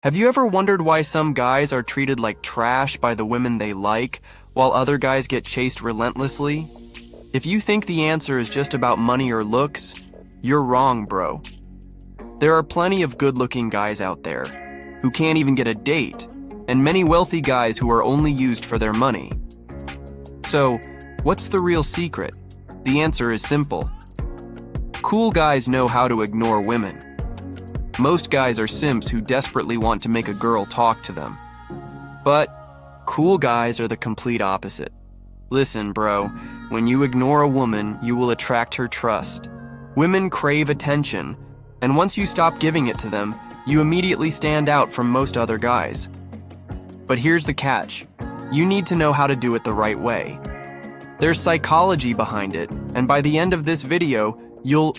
Have you ever wondered why some guys are treated like trash by the women they like, while other guys get chased relentlessly? If you think the answer is just about money or looks, you're wrong, bro. There are plenty of good-looking guys out there who can't even get a date, and many wealthy guys who are only used for their money. So, what's the real secret? The answer is simple. Cool guys know how to ignore women. Most guys are simps who desperately want to make a girl talk to them. But cool guys are the complete opposite. Listen, bro, when you ignore a woman, you will attract her trust. Women crave attention, and once you stop giving it to them, you immediately stand out from most other guys. But here's the catch. You need to know how to do it the right way. There's psychology behind it, and by the end of this video, you'll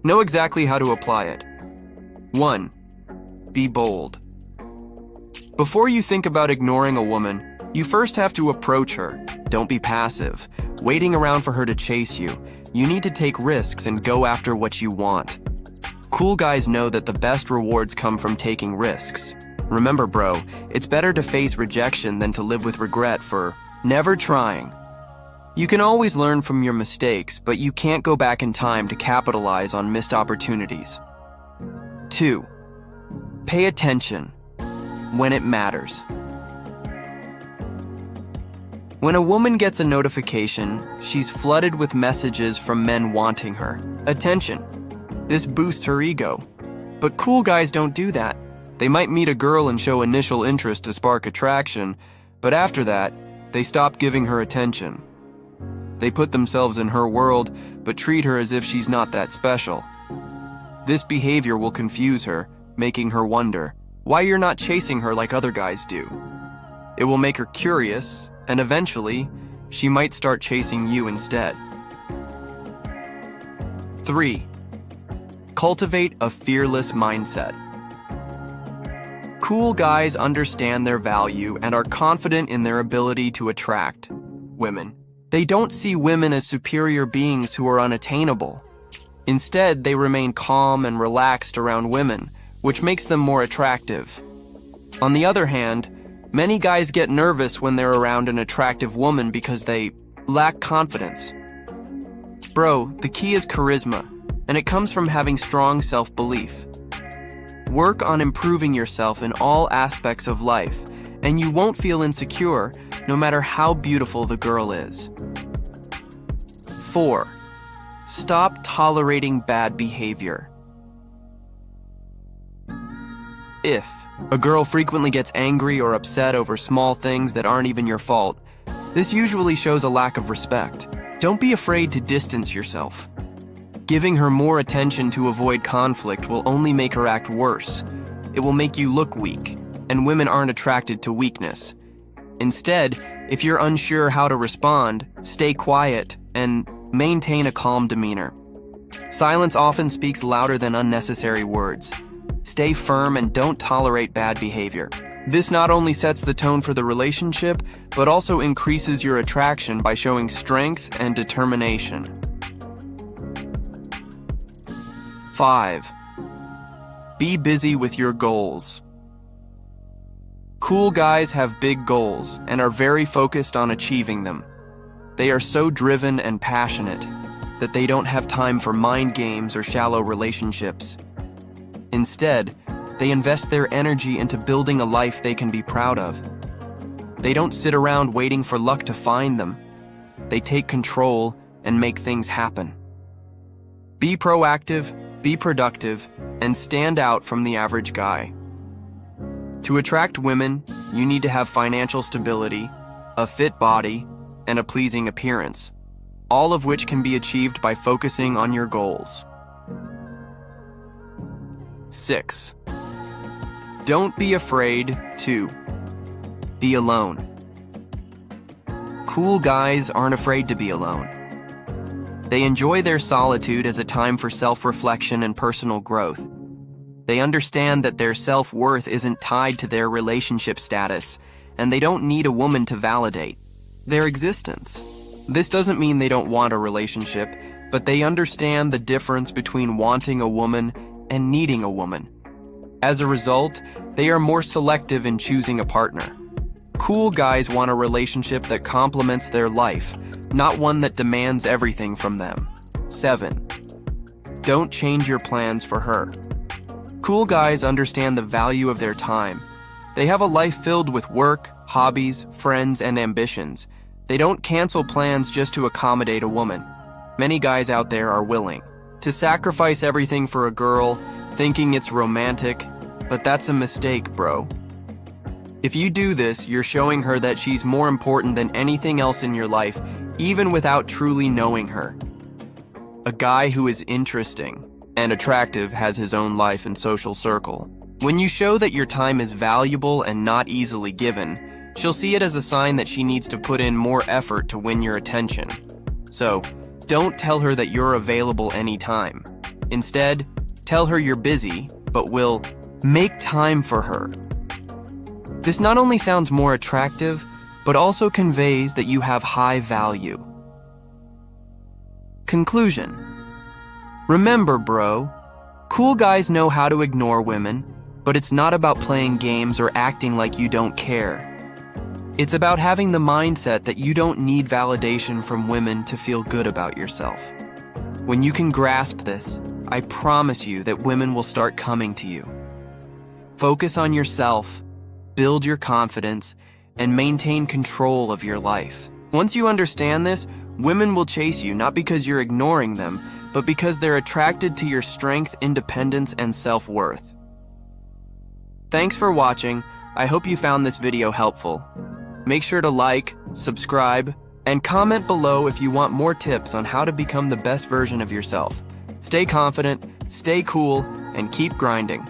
know exactly how to apply it. 1. Be bold. Before you think about ignoring a woman, you first have to approach her. Don't be passive, waiting around for her to chase you. You need to take risks and go after what you want. Cool guys know that the best rewards come from taking risks. Remember, bro, it's better to face rejection than to live with regret for never trying. You can always learn from your mistakes, but you can't go back in time to capitalize on missed opportunities. 2. Pay attention when it matters. When a woman gets a notification, she's flooded with messages from men wanting her attention. This boosts her ego. But cool guys don't do that. They might meet a girl and show initial interest to spark attraction, but after that, they stop giving her attention. They put themselves in her world, but treat her as if she's not that special. This behavior will confuse her, making her wonder why you're not chasing her like other guys do. It will make her curious, and eventually, she might start chasing you instead. 3. Cultivate a fearless mindset. Cool guys understand their value and are confident in their ability to attract women. They don't see women as superior beings who are unattainable. Instead, they remain calm and relaxed around women, which makes them more attractive. On the other hand, many guys get nervous when they're around an attractive woman because they lack confidence. Bro, the key is charisma, and it comes from having strong self-belief. Work on improving yourself in all aspects of life, and you won't feel insecure no matter how beautiful the girl is. 4. Stop tolerating bad behavior. If a girl frequently gets angry or upset over small things that aren't even your fault, this usually shows a lack of respect. Don't be afraid to distance yourself. Giving her more attention to avoid conflict will only make her act worse. It will make you look weak, and women aren't attracted to weakness. Instead, if you're unsure how to respond, stay quiet and maintain a calm demeanor. Silence often speaks louder than unnecessary words. Stay firm and don't tolerate bad behavior. This not only sets the tone for the relationship, but also increases your attraction by showing strength and determination. 5. Be busy with your goals. Cool guys have big goals and are very focused on achieving them. They are so driven and passionate that they don't have time for mind games or shallow relationships. Instead, they invest their energy into building a life they can be proud of. They don't sit around waiting for luck to find them. They take control and make things happen. Be proactive, be productive, and stand out from the average guy. To attract women, you need to have financial stability, a fit body, and a pleasing appearance, all of which can be achieved by focusing on your goals. 6. Don't be afraid to be alone. Cool guys aren't afraid to be alone. They enjoy their solitude as a time for self-reflection and personal growth. They understand that their self-worth isn't tied to their relationship status, and they don't need a woman to validate their existence. This doesn't mean they don't want a relationship, but they understand the difference between wanting a woman and needing a woman. As a result, they are more selective in choosing a partner. Cool guys want a relationship that complements their life, not one that demands everything from them. 7. Don't change your plans for her. Cool guys understand the value of their time. They have a life filled with work, hobbies, friends, and ambitions. They don't cancel plans just to accommodate a woman. Many guys out there are willing to sacrifice everything for a girl, thinking it's romantic, but that's a mistake, bro. If you do this, you're showing her that she's more important than anything else in your life, even without truly knowing her. A guy who is interesting and attractive has his own life and social circle. When you show that your time is valuable and not easily given, she'll see it as a sign that she needs to put in more effort to win your attention. So, don't tell her that you're available anytime. Instead, tell her you're busy, but will make time for her. This not only sounds more attractive, but also conveys that you have high value. Conclusion. Remember, bro, cool guys know how to ignore women, but it's not about playing games or acting like you don't care. It's about having the mindset that you don't need validation from women to feel good about yourself. When you can grasp this, I promise you that women will start coming to you. Focus on yourself, build your confidence, and maintain control of your life. Once you understand this, women will chase you not because you're ignoring them, but because they're attracted to your strength, independence, and self-worth. Thanks for watching. I hope you found this video helpful. Make sure to like, subscribe, and comment below if you want more tips on how to become the best version of yourself. Stay confident, stay cool, and keep grinding.